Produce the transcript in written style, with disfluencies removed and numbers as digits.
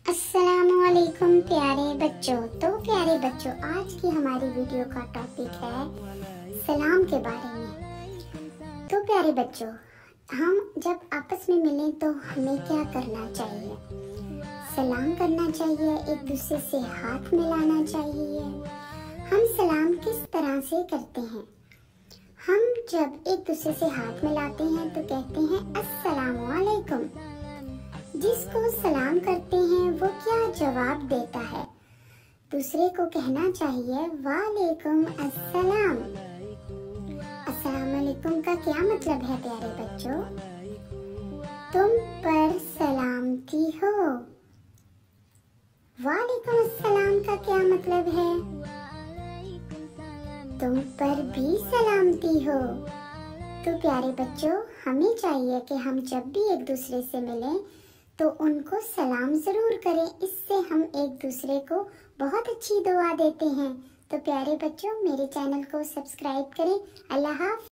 अस्सलामुअलैकुम प्यारे बच्चों। तो प्यारे बच्चों, आज की हमारी वीडियो का टॉपिक है सलाम के बारे में। तो प्यारे बच्चों, हम जब आपस में मिलें तो हमें क्या करना चाहिए? सलाम करना चाहिए, एक दूसरे से हाथ मिलाना चाहिए। हम सलाम किस तरह से करते हैं? हम जब एक दूसरे से हाथ मिलाते हैं तो कहते हैं अस्सलामुअलैकुम। जिसको सलाम करते हैं वो क्या जवाब देता है? दूसरे को कहना चाहिए वालेकुम अस्सलाम। अस्सलाम वालेकुम का क्या मतलब है प्यारे बच्चों? तुम पर सलामती हो। वालेकुम अस्सलाम का क्या मतलब है? तुम पर भी सलामती हो। तो प्यारे बच्चों, हमें चाहिए कि हम जब भी एक दूसरे से मिलें तो उनको सलाम जरूर करें। इससे हम एक दूसरे को बहुत अच्छी दुआ देते हैं। तो प्यारे बच्चों, मेरे चैनल को सब्सक्राइब करें। अल्लाह हाफ़िज़।